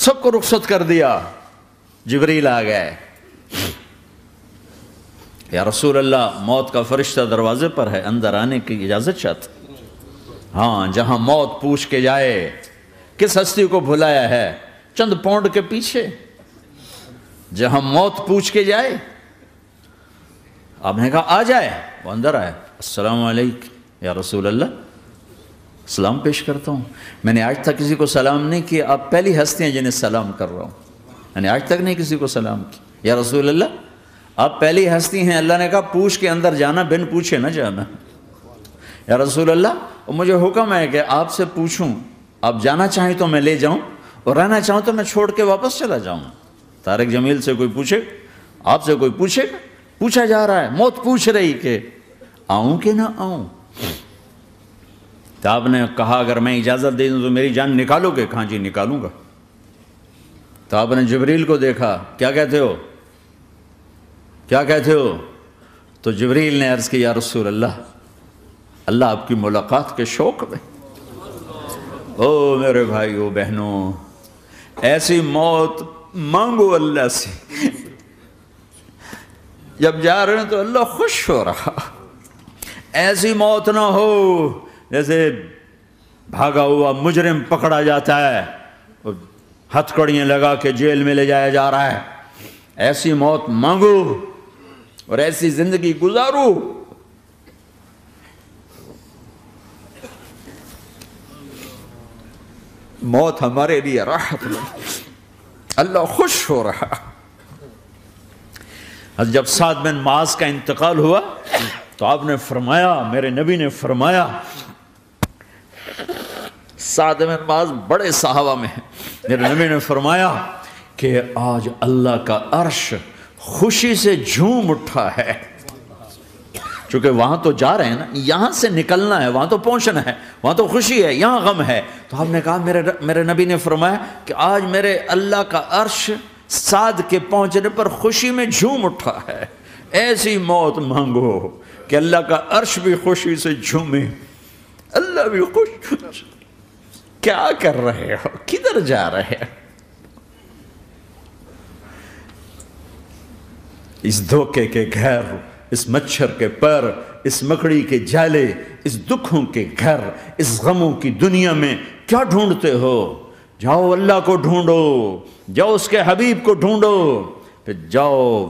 سب کو رخصت کر دیا. جبریل آ گئے. یا رسول اللہ موت کا فرشتہ دروازے پر ہے, اندر آنے کی اجازت چاہتا. ہاں, جہاں موت پوچھ کے جائے کس ہستی کو بھلایا ہے, چند پونڈ کے پیچھے جہاں موت پوچھ کے جائے. آپ نے کہا آ جائے, وہ اندر آئے. السلام علیکم یا رسول اللہ, سلام پیش کرتا ہوں. میں نے آج تک کسی کو سلام نہیں کیا, آپ پہلی ہستی ہیں جنہیں سلام کر رہا ہوں. میں نے آج تک نہیں کسی کو سلام کیا. یا رسول اللہ آپ پہلی ہستی ہیں. اللہ نے کہا پوچھ کے اندر جانا, بن پوچھے نہ جانا. یا رسول اللہ مجھے حکم ہے کہ آپ سے پوچھوں, آپ جانا چاہیں تو میں لے جاؤں, اور رہنا چاہوں تو میں چھوڑ کے واپس چلا جاؤں. طارق جمیل سے کوئی پوچھے, آپ سے کوئی پوچھے, پوچھا جا رہا ہے, موت پوچھ رہی کہ آؤں کہ نہ آؤں. تو آپ نے کہا اگر میں اجازت دے دوں تو میری جان نکالو گے؟ کہاں جی نکالوں گا. تو آپ نے جبریل کو دیکھا, کیا کہتے ہو, کیا کہتے ہو؟ تو جبریل نے عرض کی یا رسول اللہ, اللہ آپ کی ملاقات کے شوق میں. او میرے بھائیو بہنوں, ایسی موت مانگو اللہ سے. جب جا رہے ہیں تو اللہ خوش ہو رہا. ایسی موت نہ ہو جیسے بھاگا ہوا مجرم پکڑا جاتا ہے, ہتھکڑیاں لگا کے جیل میں لے جایا جا رہا ہے. ایسی موت مانگو اور ایسی زندگی گزارو. موت ہمارے لیے راحت ہے, اللہ خوش ہو رہا. جب سعد بن معاذ کا انتقال ہوا تو آپ نے فرمایا, میرے نبی نے فرمایا, سعد بن معاذ بڑے صحابہ میں ہیں, میرے نبی نے فرمایا کہ آج اللہ کا عرش خوشی سے جھوم اٹھا ہے. چونکہ وہاں تو جا رہے ہیں نا, یہاں سے نکلنا ہے, وہاں تو پہنچنا ہے, وہاں تو خوشی ہے, یہاں غم ہے. تو آپ نے کہا, میرے نبی نے فرمایا کہ آج میرے اللہ کا عرش سعد کے پہنچنے پر خوشی میں جھوم اٹھا ہے. ایسی موت مانگو کہ اللہ کا عرش بھی خوشی سے جھومے, اللہ بھی خوش. کیا کر رہے ہو, کدھر جا رہے ہو؟ اس دھوکے کے گھر, اس مچھر کے پر, اس مکڑی کے جالے, اس دکھوں کے گھر, اس غموں کی دنیا میں کیا ڈھونڈتے ہو؟ جاؤ اللہ کو ڈھونڈو, جاؤ اس کے حبیب کو ڈھونڈو, پھر جاؤ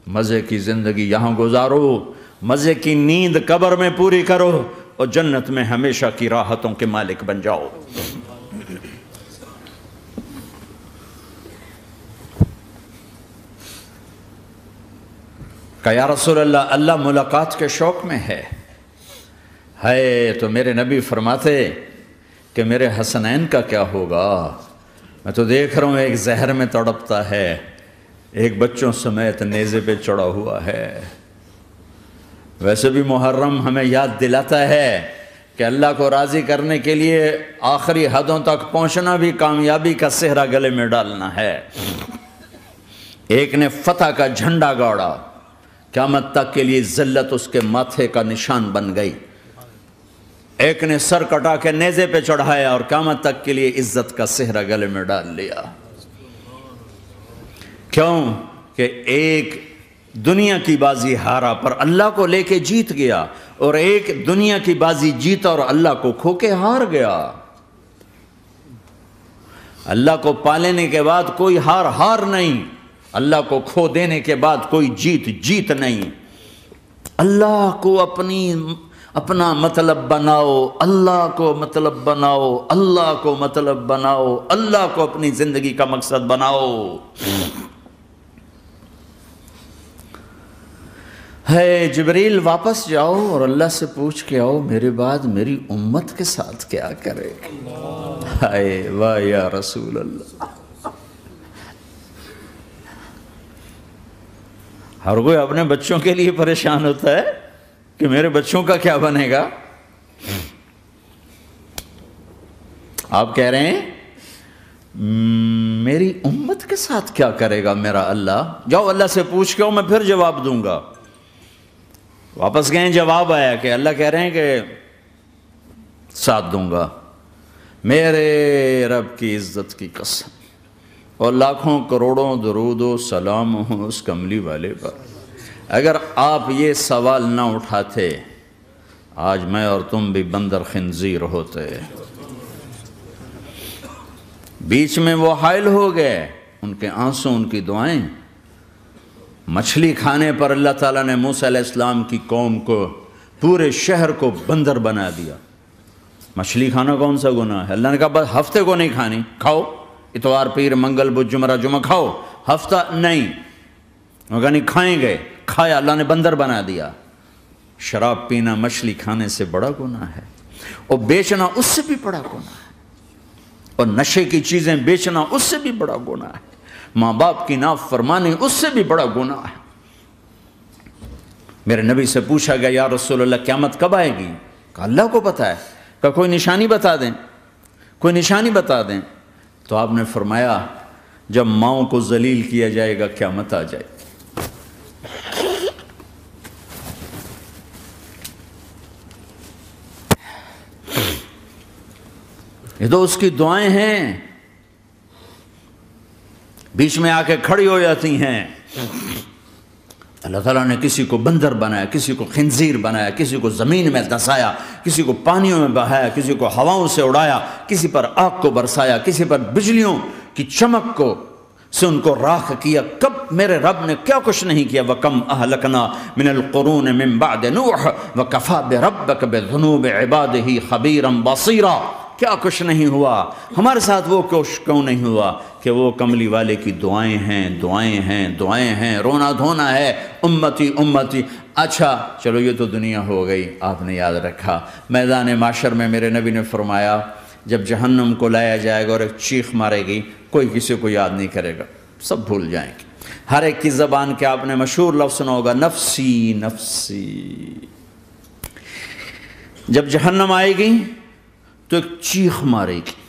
مزے کی زندگی یہاں گزارو, مزے کی نیند قبر میں پوری کرو, اور جنت میں ہمیشہ کی راحتوں کے مالک بن جاؤ. کہ یا رسول اللہ, اللہ ملاقات کے شوق میں ہے. تو میرے نبی فرماتے کہ میرے حسنین کا کیا ہوگا؟ میں تو دیکھ رہا ہوں ایک زہر میں تڑپتا ہے, ایک بچوں سمیت نیزے پہ چڑھا ہوا ہے. ویسے بھی محرم ہمیں یاد دلاتا ہے کہ اللہ کو راضی کرنے کے لیے آخری حدوں تک پہنچنا بھی کامیابی کا صحرا گلے میں ڈالنا ہے. ایک نے فتح کا جھنڈا گاڑا, قیامت تک کے لیے ذلت اس کے ماتھے کا نشان بن گئی. ایک نے سر کٹا کے نیزے پہ چڑھایا اور قیامت تک کے لیے عزت کا صحرا گلے میں ڈال لیا. کیوں کہ ایک دنیا کی بازی ہارا پر اللہ کو لے کے جیت گیا, اور ایک دنیا کی بازی جیتا اور اللہ کو کھو کے ہار گیا. اللہ کو پالینے کے بعد کوئی ہار نہیں, اللہ کو کھو دینے کے بعد کوئی جیت نہیں. اللہ کو اپنا مطلب بناؤ, اللہ کو مطلب بناؤ, اللہ کو مطلب بناؤ, اللہ کو اپنی زندگی کا مقصد بناؤ. جبریل واپس جاؤ اور اللہ سے پوچھ کے آؤ میرے بعد میری امت کے ساتھ کیا کرے. واہ یا رسول اللہ. ہر کوئی اپنے بچوں کے لیے پریشان ہوتا ہے کہ میرے بچوں کا کیا بنے گا. آپ کہہ رہے ہیں میری امت کے ساتھ کیا کرے گا میرا اللہ. جاؤ اللہ سے پوچھ کے آؤ, میں پھر جواب دوں گا. واپس گئے, جواب آیا کہ اللہ کہہ رہے ہیں کہ ساتھ دوں گا. میرے رب کی عزت کی قسم, اور لاکھوں کروڑوں درود و سلام ہوں اس کملی والے پر۔ اگر آپ یہ سوال نہ اٹھاتے آج میں اور تم بھی بندر خنزیر ہوتے۔ بیچ میں وہ حائل ہو گئے، ان کے آنسوں، ان کی دعائیں۔ مچھلی کھانے پر اللہ تعالیٰ نے موسیٰ علیہ السلام کی قوم کو، پورے شہر کو بندر بنا دیا۔ مچھلی کھانا کون سا گناہ ہے؟ اللہ نے کہا بس ہفتے کو نہیں کھانی، کھاؤ، اتوار پیر منگل بدھ جمعہ جمعہ کھاؤ، ہفتہ نہیں۔ وہ کہا نہیں کھائیں گے، کھایا، اللہ نے بندر بنا دیا۔ شراب پینا مچھلی کھانے سے بڑا گناہ ہے، اور بیچنا اس سے بھی بڑا گناہ ہے، اور نشے کی چیزیں بیچنا اس سے بھی بڑا گناہ ہے، ماں باپ کی نافرمانی اس سے بھی بڑا گناہ ہے۔ میرے نبی سے پوچھا گیا یا رسول اللہ قیامت کب آئے گی؟ کہا اللہ کو پتہ ہے۔ کہا کوئی نشانی بتا دیں، کوئی نشانی بتا دیں۔ تو آپ نے فرمایا جب ماؤں کو ذلیل کیا جائے گا قیامت آ جائے گی۔ یہ تو اس کی دعائیں ہیں، بیچ میں آ کے کھڑی ہو جاتی ہیں۔ اللہ تعالیٰ نے کسی کو بندر بنایا، کسی کو خنزیر بنایا، کسی کو زمین میں دھسایا، کسی کو پانیوں میں بہایا، کسی کو ہواؤں سے اڑایا، کسی پر آگ کو برسایا، کسی پر بجلیوں کی چمک کو سے ان کو راکھ کیا۔ کب میرے رب نے کیا کچھ نہیں کیا۔ وَكَمْ أَهْلَكْنَا مِنَ الْقُرُونِ مِن بَعْدِ نُوحٍ وَكَفَىٰ بِرَبِّكَ بِذُنُوبِ عِبَادِهِ خَبِيرًا بَصِيرًا۔ کیا کچھ نہیں ہوا، ہمارے ساتھ وہ کچھ کیوں نہیں ہوا کہ وہ کملی والے کی دعائیں ہیں، دعائیں ہیں، دعائیں ہیں، رونا دھونا ہے، امتی امتی۔ اچھا چلو یہ تو دنیا ہو گئی، آپ نے یاد رکھا۔ میدان معاشر میں میرے نبی نے فرمایا جب جہنم کو لایا جائے گا اور ایک چیخ مارے گی، کوئی کسی کو یاد نہیں کرے گا، سب بھول جائیں گے۔ ہر ایک کی زبان کے آپ نے مشہور لفظ سنا ہوگا نفسی نفسی۔ جب جہنم آئے گی تو ایک چیخ مارے گی،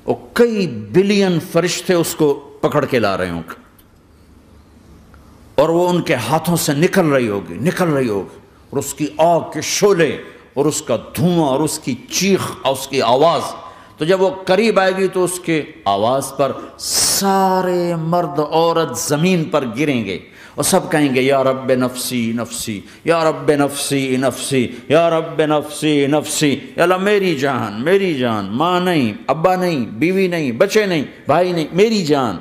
اور کئی بلین فرشتے اس کو پکڑ کے لا رہے ہوں گے، اور وہ ان کے ہاتھوں سے نکل رہی ہوگی، اور اس کی آگ کے شعلے اور اس کا دھواں اور اس کی چیخ اور اس کی آواز۔ تو جب وہ قریب آئے گی تو اس کے آواز پر سارے مرد عورت زمین پر گریں گے، اور سب کہیں گے یا رب نفسی نفسی، یا رب نفسی نفسی، یا رب نفسی نفسی۔ یا اللہ میری جان، میری جان، ماں نہیں، ابا نہیں، بیوی نہیں، بچے نہیں، بھائی نہیں، میری جان۔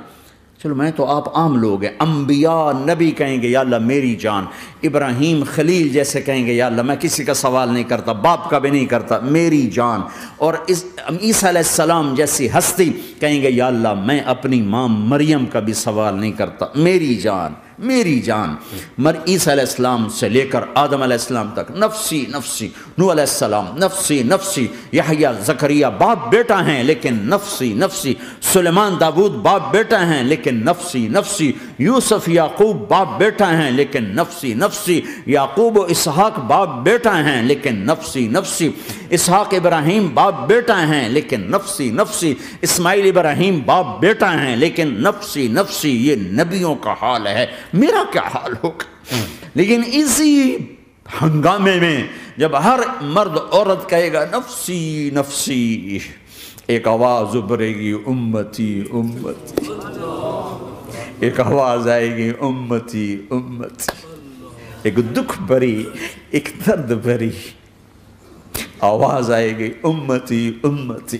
چلو میں تو آپ عام لوگ ہیں، انبیاء نبی کہیں گے یا اللہ میری جان، ابراہیم خلیل جیسے کہیں گے یا اللہ میں کسی کا سوال نہیں کرتا، باپ کا بھی نہیں کرتا، میری جان۔ اور عیسیٰ علیہ السلام جیسی ہستی کہیں گے یا اللہ میں اپنی ماں مریم کا بھی سوال نہیں کرتا، میری جان، میری جان۔ عیسیٰ علیہ السلام سے لے کر آدم علیہ السلام تک نفسی نفسی، نوح علیہ السلام نفسی نفسی، یحییٰ زکریا باپ بیٹا ہیں لیکن نفسی نفسی، سلیمان داؤد باپ بیٹا ہیں لیکن نفسی نفسی، یوسف یعقوب باپ بیٹا ہیں لیکن نفسی نفسی، یعقوب و اسحاق باپ بیٹا ہیں لیکن نفسی نفسی، اسحاق ابراہیم باپ بیٹا ہیں لیکن نفسی نفسی، اسماعیل ابراہیم باپ بیٹا ہیں لیکن نفسی نفسی۔ یہ نبیوں کا حال ہے، میرا کیا حال ہوگا؟ لیکن اسی ہنگامے میں جب ہر مرد عورت کہے گا نفسی نفسی، ایک آواز ابھرے گی امتی امتی، ایک آواز آئے گی امتی امتی، ایک دکھ بھری، ایک درد بھری آواز آئے گی امتی امتی۔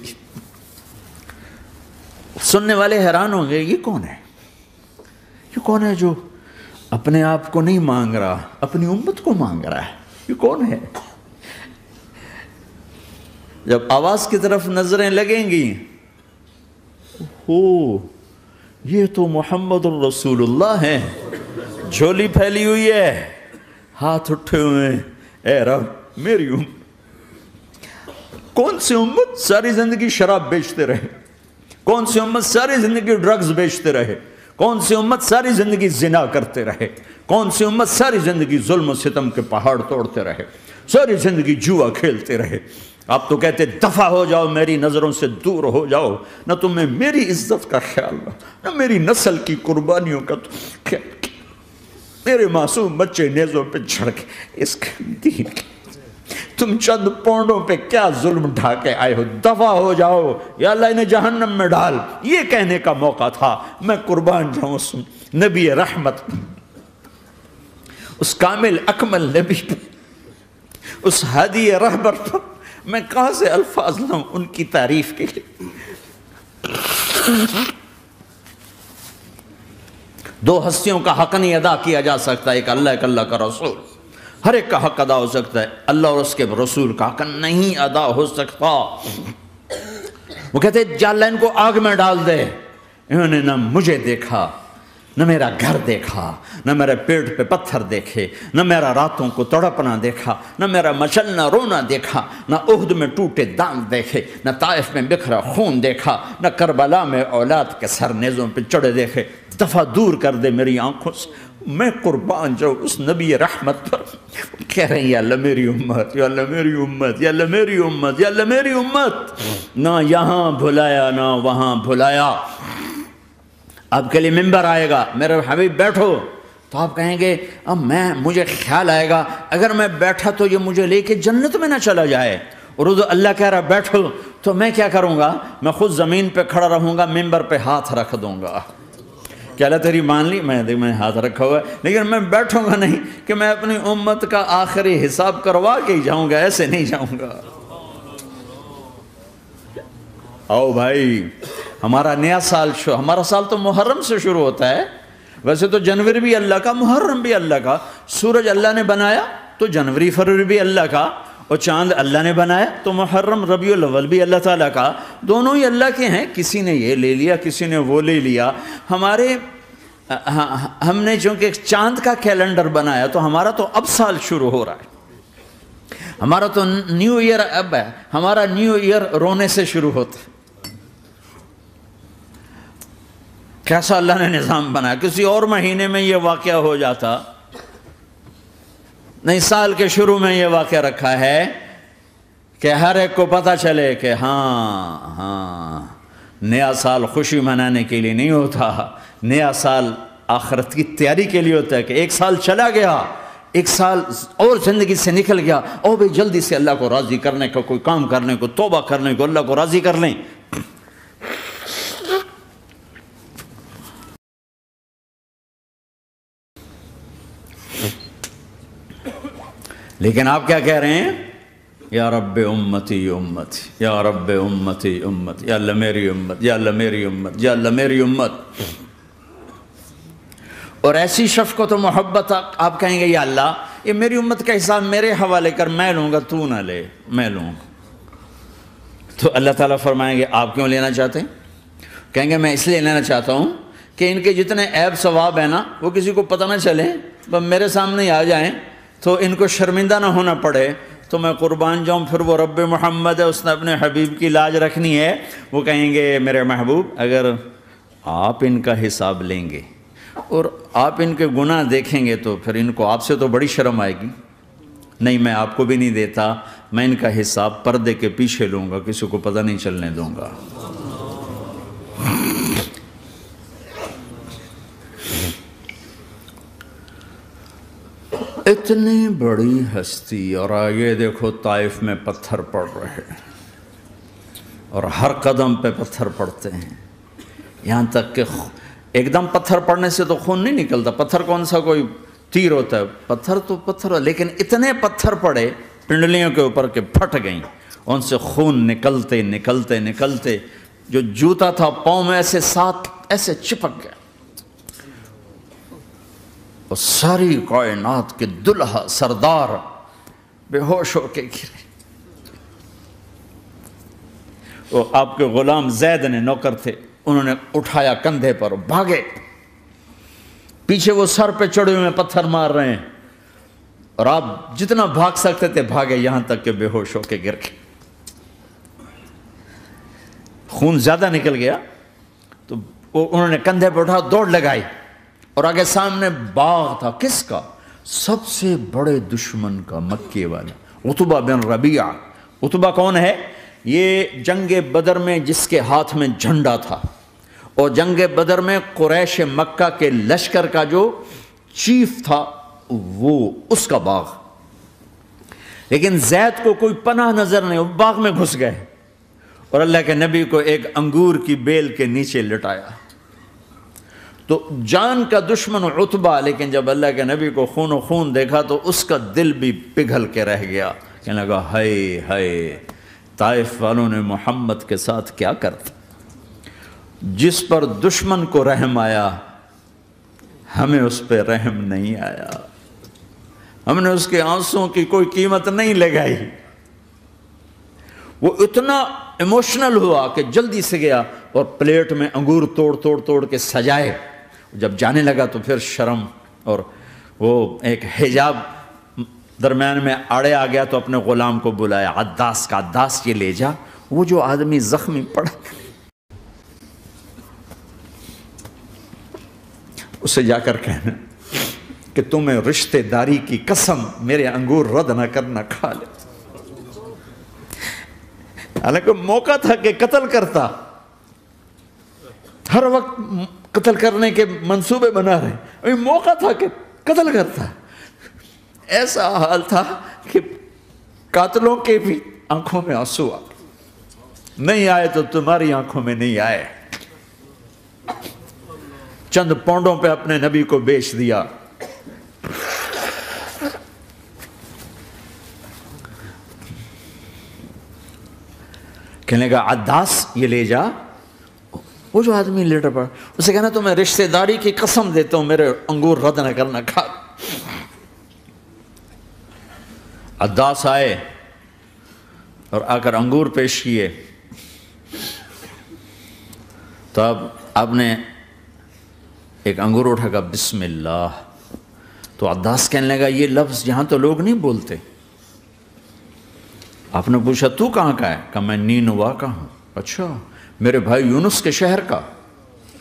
سننے والے حیران ہوں گے یہ کون ہے، یہ کون ہے جو اپنے آپ کو نہیں مانگ رہا، اپنی امت کو مانگ رہا ہے، یہ کون ہے؟ جب آواز کی طرف نظریں لگیں گی، ہو یہ تو محمد الرسول اللہ ہے، جھولی پھیلی ہوئی ہے، ہاتھ اٹھے ہوئے ہیں، اے رب میری امت۔ کون سی امت ساری زندگی شراب بیچتے رہے، کون سی امت ساری زندگی ڈرگز بیچتے رہے، کون سی امت ساری زندگی زنا کرتے رہے، کون سی امت ساری زندگی ظلم و ستم کے پہاڑ توڑتے رہے، ساری زندگی جوا کھیلتے رہے۔ آپ تو کہتے دفع ہو جاؤ، میری نظروں سے دور ہو جاؤ، نہ تمہیں میری عزت کا خیال نہ میری نسل کی قربانیوں کا خیال، میرے معصوم بچے نیزوں پہ چڑھ کے اس کے دین کے تم چند پونڈوں پہ کیا ظلم ڈھا کے آئے ہو، دفع ہو جاؤ یا اللہ انہیں جہنم میں ڈال۔ یہ کہنے کا موقع تھا۔ میں قربان جاؤں اس نبی رحمت، اس کامل اکمل نبی پر، اس ہادی رہبر پر میں کہاں سے الفاظ لوں ان کی تعریف کے لیے۔ دو ہستیوں کا حق نہیں ادا کیا جا سکتا، ایک اللہ، ایک اللہ کا رسول۔ ہر ایک کا حق ادا ہو سکتا ہے، اللہ اور اس کے رسول کا حق نہیں ادا ہو سکتا۔ وہ کہتے ہیں جا اللہ ان کو آگ میں ڈال دے۔ انہوں نے نہ مجھے دیکھا، نہ میرا گھر دیکھا، نہ میرے پیٹ پہ پتھر دیکھے، نہ میرا راتوں کو تڑپنا دیکھا، نہ میرا مچلنا رونا دیکھا، نہ احد میں ٹوٹے دانت دیکھے، نہ طائف میں بکھرا خون دیکھا، نہ کربلا میں اولاد کے سر نیزوں پہ چڑھے دیکھے۔ دفعہ دور کر دے میری آنکھوں سے۔ میں قربان جاؤں اس نبی رحمت پر۔ کہہ رہے ہیں یا اللہ میری امت، یا اللہ میری امت، یا اللہ میری امت، یا اللہ میری امت۔ نہ یہاں بھلایا نہ وہاں بھلایا۔ آپ کے لیے ممبر آئے گا، میرے حبیب بیٹھو، تو آپ کہیں گے اب مجھے خیال آئے گا اگر میں بیٹھا تو یہ مجھے لے کے جنت میں نہ چلا جائے، اور اللہ کہہ رہا بیٹھو تو میں کیا کروں گا؟ میں خود زمین پہ کھڑا رہوں گا، ممبر پہ ہاتھ رکھ دوں گا کہ اللہ تیری مان لی، میں ہاتھ رکھا ہوا ہے، لیکن میں بیٹھوں گا نہیں کہ میں اپنی امت کا آخری حساب کروا کے ہی جاؤں گا، ایسے نہیں جاؤں گا۔ آؤ بھائی، ہمارا نیا سال ہمارا سال تو محرم سے شروع ہوتا ہے۔ ویسے تو جنوری بھی اللہ کا، محرم بھی اللہ کا، سورج اللہ نے بنایا تو جنوری فروری بھی اللہ کا، اور چاند اللہ نے بنایا تو محرم ربیع الاول بھی اللہ تعالیٰ کا، دونوں ہی اللہ کے ہیں۔ کسی نے یہ لے لیا، کسی نے وہ لے لیا۔ ہم نے چونکہ چاند کا کیلنڈر بنایا تو ہمارا تو اب سال شروع ہو رہا ہے، ہمارا تو نیو ایئر اب ہے، ہمارا نیو ایئر رونے سے شروع ہوتا ہے۔ کیسا اللہ نے نظام بنایا، کسی اور مہینے میں یہ واقعہ ہو جاتا، نہیں سال کے شروع میں یہ واقعہ رکھا ہے کہ ہر ایک کو پتہ چلے کہ ہاں نیا سال خوشی منانے کے لیے نہیں ہوتا، نیا سال آخرت کی تیاری کے لیے ہوتا ہے کہ ایک سال چلا گیا، ایک سال اور زندگی سے نکل گیا، اور بھی جلدی سے اللہ کو راضی کرنے کا کوئی کام کرنے کو، توبہ کرنے کو، اللہ کو راضی کر لیں۔ لیکن آپ کیا کہہ رہے ہیں؟ یا رب امتی امت، یا رب امتی امت، یا اللہ میری امت، یا اللہ میری امت، یا اللہ میری امت۔ اور ایسی شفقت و محبت آپ کہیں گے یا اللہ یہ میری امت کا حساب میرے حوالے کر، میں لوں گا، تو نہ لے، میں لوں گا۔ تو اللہ تعالیٰ فرمائیں گے آپ کیوں لینا چاہتے ہیں؟ کہیں گے میں اس لیے لینا چاہتا ہوں کہ ان کے جتنے عیب ثواب ہیں نا وہ کسی کو پتہ نہ چلے، بس میرے سامنے آ جائیں تو ان کو شرمندہ نہ ہونا پڑے، تو میں قربان جاؤں۔ پھر وہ رب محمد ہے، اس نے اپنے حبیب کی لاج رکھنی ہے، وہ کہیں گے میرے محبوب اگر آپ ان کا حساب لیں گے اور آپ ان کے گناہ دیکھیں گے تو پھر ان کو آپ سے تو بڑی شرم آئے گی۔ نہیں میں آپ کو بھی نہیں دیتا، میں ان کا حساب پردے کے پیچھے لوں گا، کسی کو پتہ نہیں چلنے دوں گا۔ اتنی بڑی ہستی، اور آگے دیکھو طائف میں پتھر پڑ رہے ہیں اور ہر قدم پہ پتھر پڑتے ہیں، یہاں تک کہ ایک دم پتھر پڑنے سے تو خون نہیں نکلتا، پتھر کون سا کوئی تیر ہوتا ہے، پتھر تو پتھر، لیکن اتنے پتھر پڑے پنڈلیوں کے اوپر کہ پھٹ گئیں، ان سے خون نکلتے نکلتے نکلتے جو جوتا تھا پاؤں میں ایسے ساتھ ایسے چپک گیا، اور ساری کائنات کے دلہا سردار بے ہوش ہو کے گرے۔ وہ آپ کے غلام زید نے نوکر تھے، انہوں نے اٹھایا کندھے پر، بھاگے، پیچھے وہ سر پہ چڑھے ہوئے پتھر مار رہے ہیں، اور آپ جتنا بھاگ سکتے تھے بھاگے، یہاں تک کہ بے ہوش ہو کے گر گئے۔ خون زیادہ نکل گیا تو انہوں نے کندھے پہ اٹھا دوڑ لگائی، اور آگے سامنے باغ تھا، کس کا؟ سب سے بڑے دشمن کا، مکے والا عتبہ بن ربیعہ۔ عتبہ کون ہے؟ یہ جنگ بدر میں جس کے ہاتھ میں جھنڈا تھا، اور جنگ بدر میں قریش مکہ کے لشکر کا جو چیف تھا وہ اس کا باغ۔ لیکن زید کو کوئی پناہ نظر نہیں، وہ باغ میں گھس گئے اور اللہ کے نبی کو ایک انگور کی بیل کے نیچے لٹایا۔ تو جان کا دشمن عتبہ، لیکن جب اللہ کے نبی کو خون و خون دیکھا تو اس کا دل بھی پگھل کے رہ گیا، کہنے لگا ہائے ہائے، طائف والوں نے محمد کے ساتھ کیا کرتا۔ جس پر دشمن کو رحم آیا ہمیں اس پہ رحم نہیں آیا، ہم نے اس کے آنسوں کی کوئی قیمت نہیں لگائی۔ وہ اتنا ایموشنل ہوا کہ جلدی سے گیا اور پلیٹ میں انگور توڑ کے سجائے۔ جب جانے لگا تو پھر شرم اور وہ ایک حجاب درمیان میں آڑے آ گیا تو اپنے غلام کو بلایا، عداس کا، عداس یہ لے جا وہ جو آدمی زخمی پڑا، اسے جا کر کہنا کہ تمہیں رشتہ داری کی قسم میرے انگور رد نہ کرنا، کھا لے۔ حالانکہ موقع تھا کہ قتل کرتا، ہر وقت قتل کرنے کے منصوبے بنا رہے، ابھی موقع تھا کہ قتل کرتا۔ ایسا حال تھا کہ قاتلوں کے بھی آنکھوں میں آنسو آ گئے، نہیں آئے تو تمہاری آنکھوں میں نہیں آئے۔ چند پونڈوں پہ اپنے نبی کو بیچ دیا۔ کہنے لگا عداس یہ لے جا، وہ جو آدمی لیٹر پڑا، اسے کہنا تو میں رشتہ داری کی قسم دیتا ہوں میرے انگور رد نہ کرنا، کھا۔ عداس آئے اور آ کر انگور پیش کیے تو اب آپ نے ایک انگور اٹھا کر بسم اللہ، تو عداس کہنے لگا یہ لفظ یہاں تو لوگ نہیں بولتے۔ آپ نے پوچھا تو کہاں کا ہے؟ کہا میں نینوا کا ہوں۔ اچھا، میرے بھائی یونس کے شہر کا،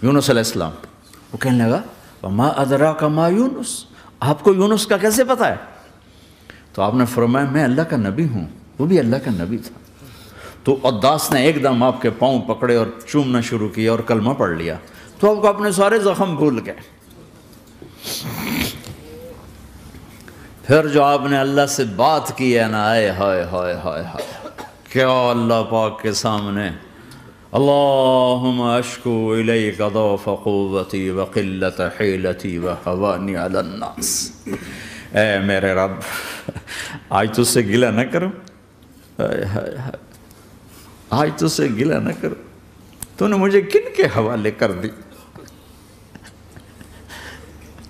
یونس علیہ السلام۔ وہ کہنے لگا وما ادراک ما یونس، آپ کو یونس کا کیسے پتا ہے؟ تو آپ نے فرمایا میں اللہ کا نبی ہوں، وہ بھی اللہ کا نبی تھا۔ تو عداس نے ایک دم آپ کے پاؤں پکڑے اور چومنا شروع کیا اور کلمہ پڑھ لیا، تو آپ کو اپنے سارے زخم بھول گئے۔ پھر جو آپ نے اللہ سے بات کی ہے نا، آئے ہائے ہائے ہائے ہائے، کیا اللہ پاک کے سامنے اللہم اشکو الیک ضعف قوتی وقلت حیلتی وہوانی علی الناس، اے میرے رب آج تجھ سے گلہ نہ کرو، آج تجھ سے گلہ نہ کرو، تو نے مجھے کن کے حوالے کر دی،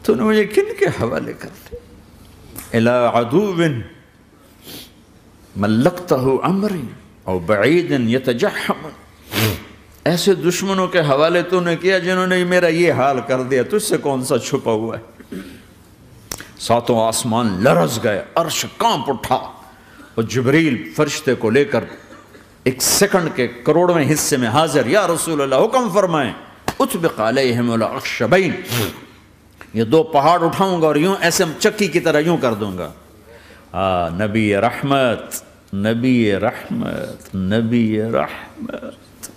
تو نے مجھے کن کے حوالے کر دی، الی عدو ملکتہ امری او بعید یتجحم، ایسے دشمنوں کے حوالے تو نے کیا جنہوں نے میرا یہ حال کر دیا، تجھ سے کون سا چھپا ہوا ہے۔ ساتوں آسمان لرز گئے، عرش کانپ اٹھا، اور جبریل فرشتے کو لے کر ایک سیکنڈ کے کروڑویں حصے میں حاضر، یا رسول اللہ حکم فرمائیں اطبق علیہم الاخشبین، یہ دو پہاڑ اٹھاؤں گا اور یوں ایسے چکی کی طرح یوں کر دوں گا۔ نبی رحمت، نبی رحمت، نبی رحمت۔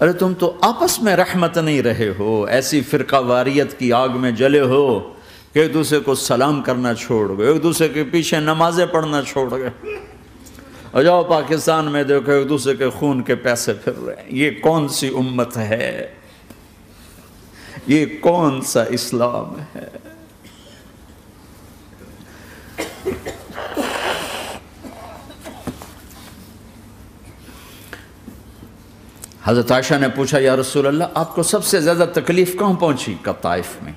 ارے تم تو آپس میں رحمت نہیں رہے ہو، ایسی فرقہ واریت کی آگ میں جلے ہو کہ ایک دوسرے کو سلام کرنا چھوڑ گئے، ایک دوسرے کے پیچھے نمازیں پڑھنا چھوڑ گئے، اور جاؤ پاکستان میں دیکھو ایک دوسرے کے خون کے پیسے پھر رہے ہیں۔ یہ کون سی امت ہے؟ یہ کون سا اسلام ہے؟ حضرت عائشہ نے پوچھا یا رسول اللہ آپ کو سب سے زیادہ تکلیف کہاں پہنچی؟ کہا طائف میں،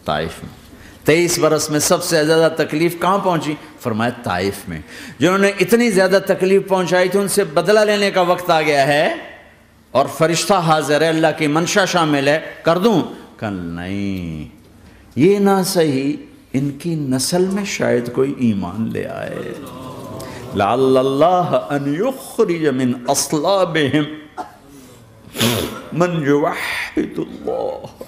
طائف میں۔ 23 برس میں سب سے زیادہ تکلیف کہاں پہنچی؟ فرمایا طائف میں۔ جنہوں نے اتنی زیادہ تکلیف پہنچائی تھی ان سے بدلہ لینے کا وقت آ گیا ہے، اور فرشتہ حاضر ہے، اللہ کی منشا شامل ہے، کر دوں؟ کہ نہیں، یہ نہ صحیح، ان کی نسل میں شاید کوئی ایمان لے آئے، لعل اللہ ان یخرج من اصلابہم من یوحد اللہ،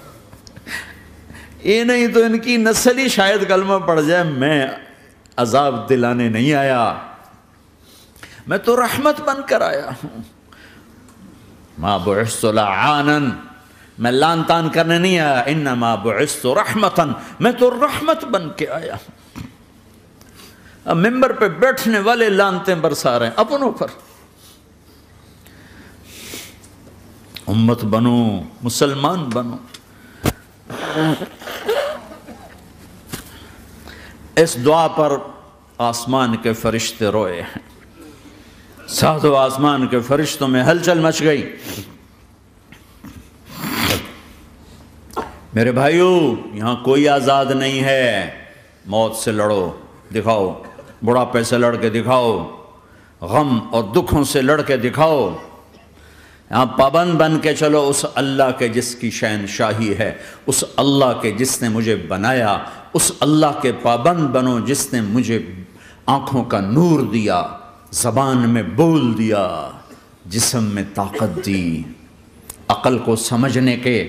یہ نہیں تو ان کی نسل ہی شاید کلمہ پڑھ جائے۔ میں عذاب دلانے نہیں آیا، میں تو رحمت بن کر آیا ہوں۔ ما بعثت لعانا، میں لان تان کرنے نہیں آیا، انما بعثت رحمتا، میں تو رحمت بن کے آیا ہوں۔ اب ممبر پہ بیٹھنے والے لانتیں برسا رہے ہیں اپنوں پر. امت بنو، مسلمان بنو. اس دعا پر آسمان کے فرشتے روئے ہیں. ساتوں آسمان کے فرشتوں میں ہلچل مچ گئی. میرے بھائیو، یہاں کوئی آزاد نہیں ہے. موت سے لڑو، دکھاؤ. بڑھاپے سے لڑ کے دکھاؤ. غم اور دکھوں سے لڑ کے دکھاؤ. یہاں پابند بن کے چلو اس اللہ کے جس کی شہنشاہی ہے، اس اللہ کے جس نے مجھے بنایا. اس اللہ کے پابند بنو جس نے مجھے آنکھوں کا نور دیا، زبان میں بول دیا، جسم میں طاقت دی، عقل کو سمجھنے کے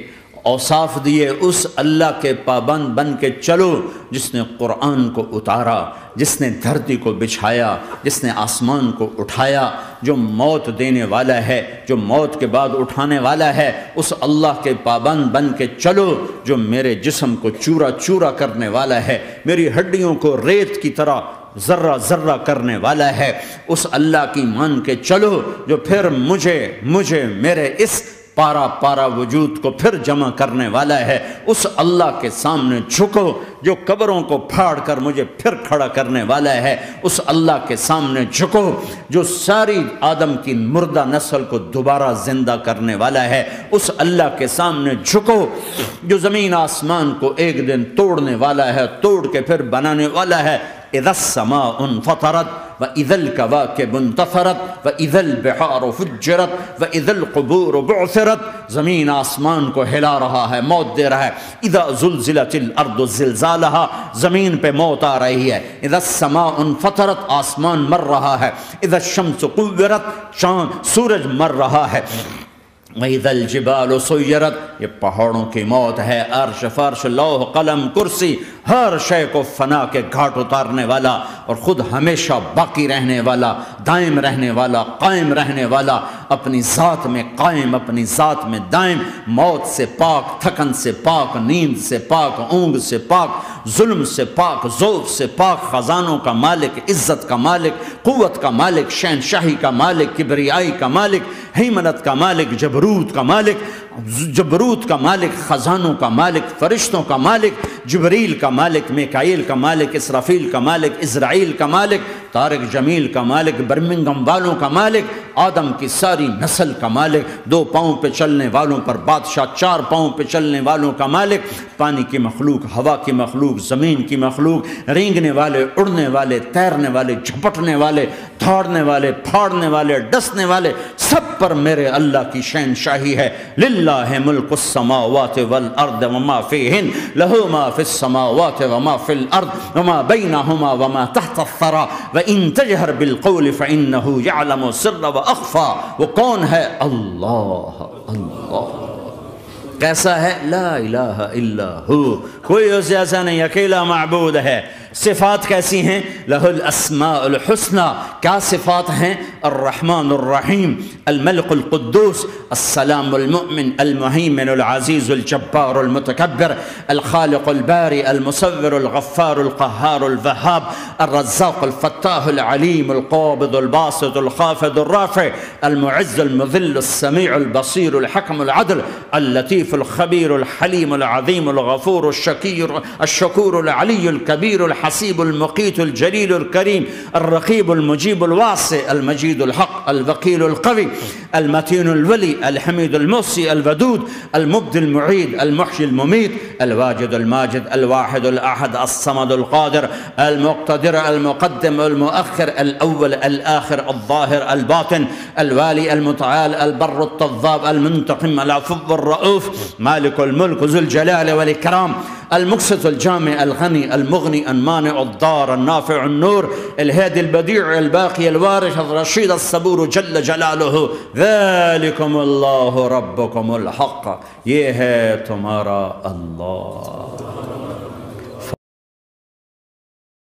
اوصاف دیے. اس اللہ کے پابند بن کے چلو جس نے قرآن کو اتارا، جس نے دھرتی کو بچھایا، جس نے آسمان کو اٹھایا، جو موت دینے والا ہے، جو موت کے بعد اٹھانے والا ہے. اس اللہ کے پابند بن کے چلو جو میرے جسم کو چورا چورا کرنے والا ہے، میری ہڈیوں کو ریت کی طرح ذرہ ذرہ کرنے والا ہے. اس اللہ کی مان کے چلو جو پھر مجھے میرے اس پارا پارا وجود کو پھر جمع کرنے والا ہے. اس اللہ کے سامنے جھکو جو قبروں کو پھاڑ کر مجھے پھر کھڑا کرنے والا ہے. اس اللہ کے سامنے جھکو جو ساری آدم کی مردہ نسل کو دوبارہ زندہ کرنے والا ہے. اس اللہ کے سامنے جھکو جو زمین آسمان کو ایک دن توڑنے والا ہے، توڑ کے پھر بنانے والا ہے. اذا السماء انفطرت وإذا الكواكب انتثرت وإذا البحار فجرت وإذا القبور بعثرت. زمین آسمان کو ہلا رہا ہے، موت دے رہا ہے. اذا زلزلت الارض زلزالها، زمین پہ موت آ رہی ہے. اذا السماء انفطرت، آسمان مر رہا ہے. اذا الشمس قورت، چاند سورج مر رہا ہے. وَإِذَا الْجِبَالُ سُيِّرَتْ، یہ پہاڑوں کی موت ہے. عرش فرش لوح قلم کرسی ہر شے کو فنا کے گھاٹ اتارنے والا اور خود ہمیشہ باقی رہنے والا، دائم رہنے والا، قائم رہنے والا، اپنی ذات میں قائم، اپنی ذات میں دائم، موت سے پاک، تھکن سے پاک، نیند سے پاک، اونگ سے پاک، ظلم سے پاک، ذوف سے پاک، خزانوں کا مالک، عزت کا مالک، قوت کا مالک، شہنشاہی کا مالک، کبریائی کا مالک، ہیمنت کا مالک، جبروت کا مالک، جبروت کا مالک، خزانوں کا مالک، فرشتوں کا مالک، جبریل کا مالک، میکائیل کا مالک، اسرافیل کا مالک، اسرائیل کا مالک، طارق جمیل کا مالک، برمنگم والوں کا مالک، آدم کی ساری نسل کا مالک، 2 پاؤں پہ چلنے والوں پر بادشاہ، 4 پاؤں پہ چلنے والوں کا مالک، پانی کی مخلوق، ہوا کی مخلوق، زمین کی مخلوق، رینگنے والے، اڑنے والے، تیرنے والے، جھپٹنے والے، دھاڑنے والے، پھاڑنے والے، ڈسنے والے، سب پر میرے اللہ کی شہنشاہی ہے. للہ ملک السماوات والارض وما فیہن، لہ ما فی السماوات وما فی الارض وما بینہما وما تحت الثری وان تجہر بالقول فانہ یعلم السر واخفی. وہ کون ہے؟ اللہ. اللہ کیسا ہے؟ لا الہ الا ہو، کوئی اسے ایسا نہیں، اکیلا معبود ہے. صفات کیسی ہیں؟ لہ الاسماء الحسنى. کیا صفات ہیں؟ الرحمن الرحیم، الملک القدوس، السلام المؤمن، المہیمن العزیز الجبار المتکبر، الخالق الباری المصور الغفار القہار الوہاب، الرزاق الفتاح العلیم القابض الباسط الخافض الرافع، المعز المذل السمیع البصیر الحکم العدل، اللطیف الخبیر الحلیم العظیم الغفور الشکور العلی الکبیر الحسیب المقیت الجلیل الکریم، الرقیب المجیب الواسع، المجید الحق، الوکیل القوی، المتین الولی، الحمید المحصی، الودود، المبدی المعید، المحیی الممیت، الواجد الماجد، الواحد الاحد، الصمد القادر، المقتدر، المقدم، المؤخر، الاول، الاخر، الظاهر، الباطن، الوالي، المتعال، البر التضاب، المنتقم، العفو الرؤوف، مالك الملك ذو الجلال والإكرام، المقسط الجامع الغني المغني المانع الضار النافع النور، الهادي البديع الباقي الوارث الرشيد الصبور جل جلاله. ذلكم الله ربكم الحق، یہ ہے تمہارا اللہ.